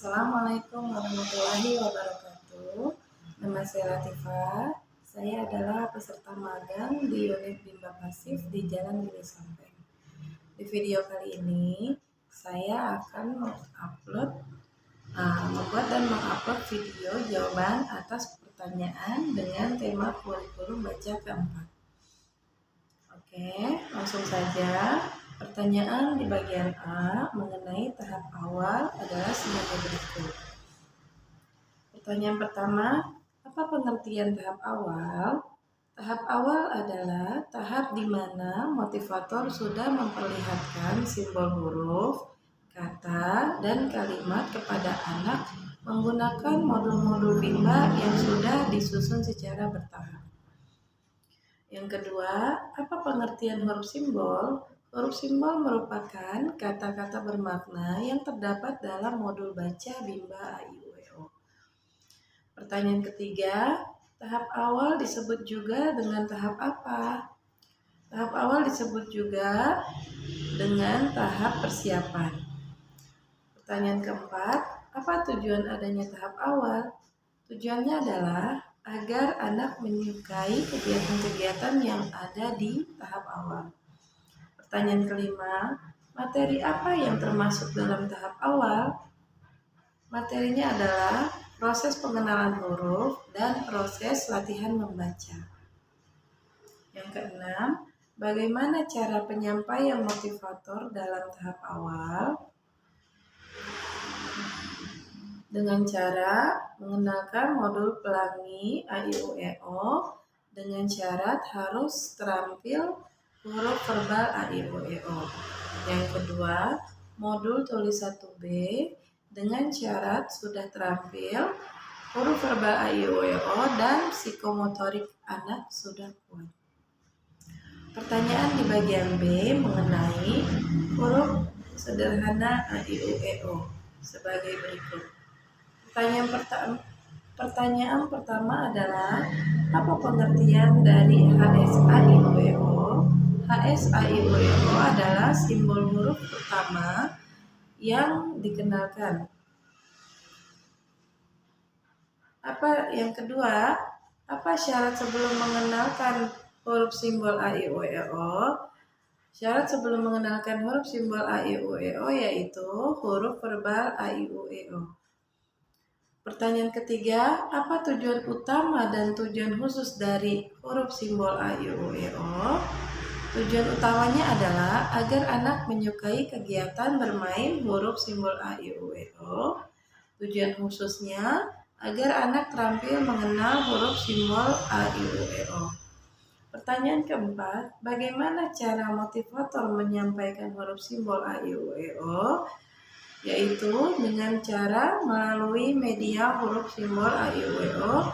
Assalamualaikum warahmatullahi wabarakatuh. Nama saya Latifah. Saya adalah peserta magang di unit Bimba Pasif di Jalan Gili Sampeng. Di video kali ini saya akan membuat dan mengupload video jawaban atas pertanyaan dengan tema kurikulum baca keempat. Oke, langsung saja. Pertanyaan di bagian A mengenai tahap awal adalah sebagai berikut. Pertanyaan pertama, apa pengertian tahap awal? Tahap awal adalah tahap di mana motivator sudah memperlihatkan simbol huruf, kata, dan kalimat kepada anak menggunakan modul-modul Bimba yang sudah disusun secara bertahap. Yang kedua, apa pengertian huruf simbol? Huruf simbol merupakan kata-kata bermakna yang terdapat dalam modul baca Bimba A, I, U, E, O. Pertanyaan ketiga, tahap awal disebut juga dengan tahap apa? Tahap awal disebut juga dengan tahap persiapan. Pertanyaan keempat, apa tujuan adanya tahap awal? Tujuannya adalah agar anak menyukai kegiatan-kegiatan yang ada di tahap awal. Pertanyaan kelima, materi apa yang termasuk dalam tahap awal? Materinya adalah proses pengenalan huruf dan proses latihan membaca. Yang keenam, bagaimana cara penyampaian motivator dalam tahap awal? Dengan cara mengenalkan modul pelangi A, I, U, E, O dengan syarat harus terampil huruf verbal A, I, U, E, O. Yang kedua, modul tulis 1B dengan syarat sudah terampil huruf verbal A, I, U, E, O dan psikomotorik anak sudah kuat. Pertanyaan di bagian B mengenai huruf sederhana A, I, U, E, O sebagai berikut. Pertanyaan pertama adalah apa pengertian dari HSAIUEO? HSAIUEO adalah simbol huruf pertama yang dikenalkan. Yang kedua, apa syarat sebelum mengenalkan huruf simbol AIUEO? Syarat sebelum mengenalkan huruf simbol AIUEO yaitu huruf verbal AIUEO. Pertanyaan ketiga, apa tujuan utama dan tujuan khusus dari huruf simbol A, I, U, E, O? Tujuan utamanya adalah agar anak menyukai kegiatan bermain huruf simbol A, I, U, E, O. Tujuan khususnya agar anak terampil mengenal huruf simbol A, I, U, E, O. Pertanyaan keempat, bagaimana cara motivator menyampaikan huruf simbol A, I, U, E, O? Yaitu dengan cara melalui media huruf simbol A, I, U, E, O,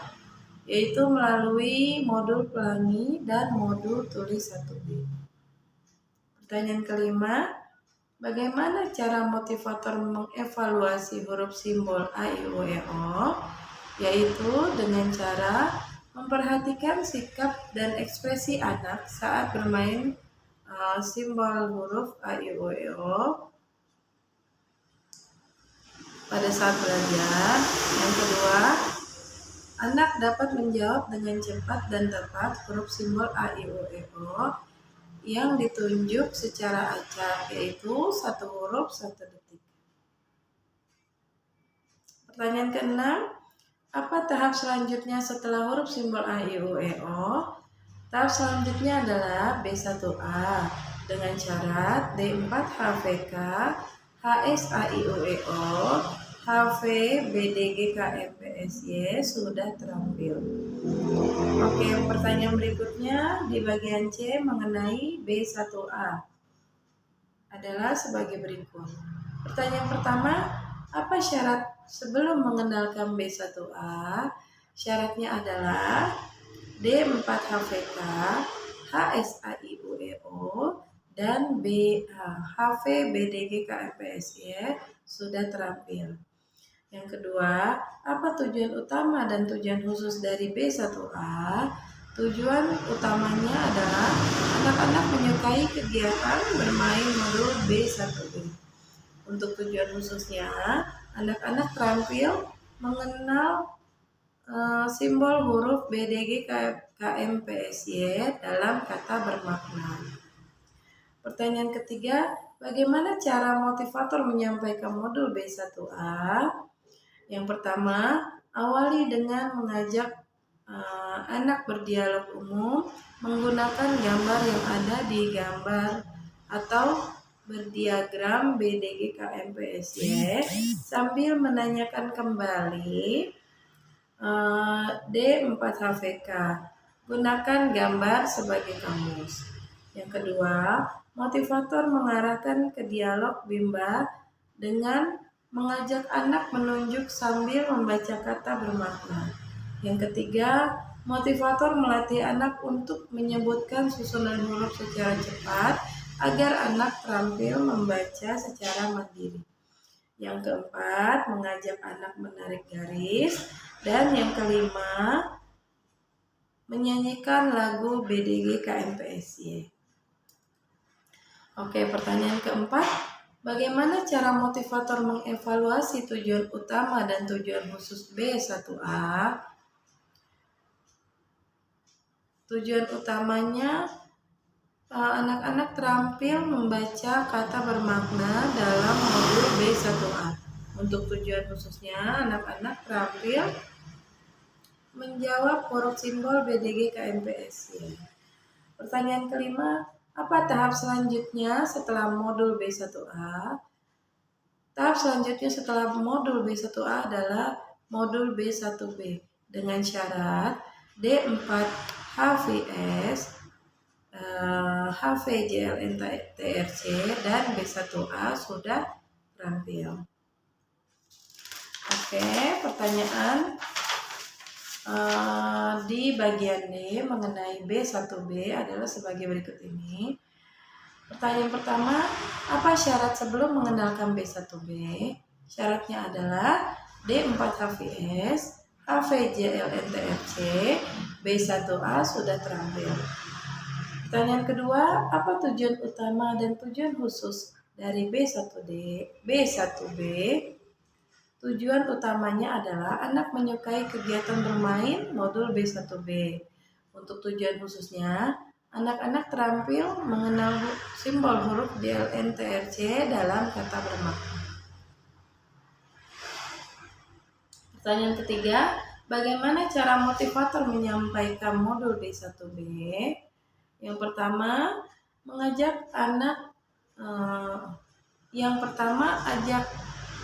yaitu melalui modul pelangi dan modul tulis 1B. Pertanyaan kelima, bagaimana cara motivator mengevaluasi huruf simbol A, I, U, E, O? Yaitu dengan cara memperhatikan sikap dan ekspresi anak saat bermain simbol huruf A, I, U, E, O pada saat belajar. Yang kedua, anak dapat menjawab dengan cepat dan tepat huruf simbol A, I, U, E, O yang ditunjuk secara acak, yaitu satu huruf 1 detik. Pertanyaan keenam, apa tahap selanjutnya setelah huruf simbol A, I, U, E, O? Tahap selanjutnya adalah B1A dengan syarat D4 HVK HSAIUEO, HV, BDG, KMPSY sudah terampil. Oke, pertanyaan berikutnya di bagian C mengenai B1A adalah sebagai berikut. Pertanyaan pertama, apa syarat sebelum mengenalkan B1A? Syaratnya adalah D4 HVK, HSAIUEO, dan HV, BDG, KMPSY sudah terampil. Yang kedua, apa tujuan utama dan tujuan khusus dari B1A? Tujuan utamanya adalah anak-anak menyukai kegiatan bermain modul B1B. Untuk tujuan khususnya, Anak-anak terampil mengenal simbol huruf BDG KMPSY dalam kata bermakna. Pertanyaan ketiga, bagaimana cara motivator menyampaikan modul B1A? Yang pertama, awali dengan mengajak anak berdialog umum menggunakan gambar yang ada di gambar atau berdiagram BDG KMPSY sambil menanyakan kembali D4HVK. Gunakan gambar sebagai kamus. Yang kedua, motivator mengarahkan ke dialog bimba dengan mengajak anak menunjuk sambil membaca kata bermakna. Yang ketiga, motivator melatih anak untuk menyebutkan susunan huruf secara cepat agar anak terampil membaca secara mandiri. Yang keempat, mengajak anak menarik garis. Dan yang kelima, menyanyikan lagu BDG KMPSY. Oke, pertanyaan keempat, bagaimana cara motivator mengevaluasi tujuan utama dan tujuan khusus B1A? Tujuan utamanya, anak-anak terampil membaca kata bermakna dalam modul B1A. Untuk tujuan khususnya, anak-anak terampil menjawab huruf simbol BDG KMPSY. Pertanyaan kelima, apa tahap selanjutnya setelah modul B1A? Tahap selanjutnya setelah modul B1A adalah modul B1B dengan syarat D4HVS, HVJLN-TRC, dan B1A sudah terampil. Oke, pertanyaan di bagian D mengenai B1B adalah sebagai berikut ini. Pertanyaan pertama, apa syarat sebelum mengenalkan B1B? Syaratnya adalah D4HVS, HVJLN-TRC, B1A sudah terampil. Pertanyaan kedua, apa tujuan utama dan tujuan khusus dari B1B? Tujuan utamanya adalah anak menyukai kegiatan bermain modul B1B. Untuk tujuan khususnya, anak-anak terampil mengenal simbol huruf JLN-TRC dalam kata bermakna. Pertanyaan ketiga, bagaimana cara motivator menyampaikan modul B1B? Yang pertama, mengajak anak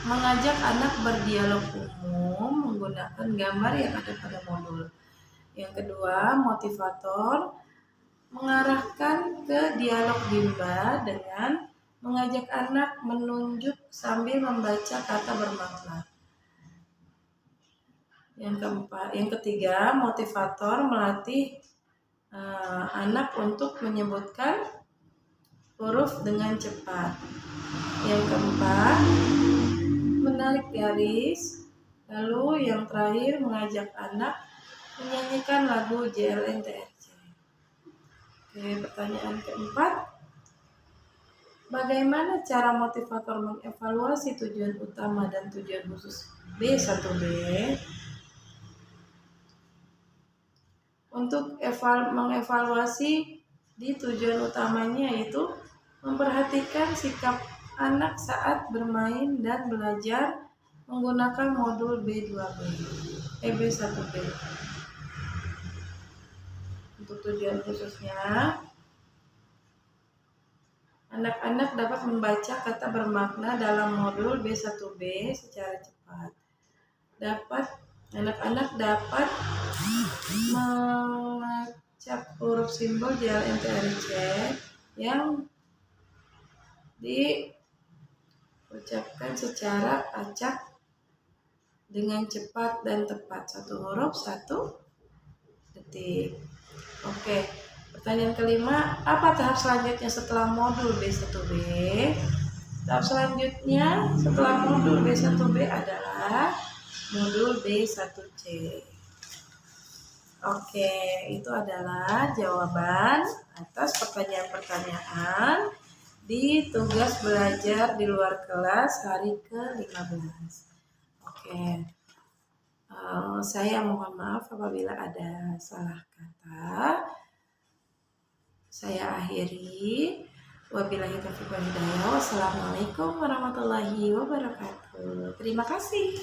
mengajak anak berdialog umum menggunakan gambar yang ada pada modul. Yang kedua, motivator mengarahkan ke dialog bimba dengan mengajak anak menunjuk sambil membaca kata bermakna. Yang ketiga, motivator melatih anak untuk menyebutkan huruf dengan cepat. Yang keempat, menarik garis. Lalu yang terakhir, mengajak anak menyanyikan lagu JLN-TRC. Oke, pertanyaan keempat, bagaimana cara motivator mengevaluasi tujuan utama dan tujuan khusus B1B? Untuk mengevaluasi di tujuan utamanya yaitu memperhatikan sikap anak saat bermain dan belajar menggunakan modul B1B. Untuk tujuan khususnya, anak-anak dapat membaca kata bermakna dalam modul B1B secara cepat. Anak-anak dapat mengacak huruf simbol JLN-TRC yang diucapkan secara acak dengan cepat dan tepat. Satu huruf, 1 detik. Oke, pertanyaan kelima, apa tahap selanjutnya setelah modul B1B? Tahap selanjutnya setelah modul B1B adalah modul B1C. Oke, itu adalah jawaban atas pertanyaan-pertanyaan di tugas belajar di luar kelas hari ke-15. Oke. Saya mohon maaf apabila ada salah kata. Saya akhiri. Wabillahi taufiq wal hidayah. Wassalamualaikum warahmatullahi wabarakatuh. Terima kasih.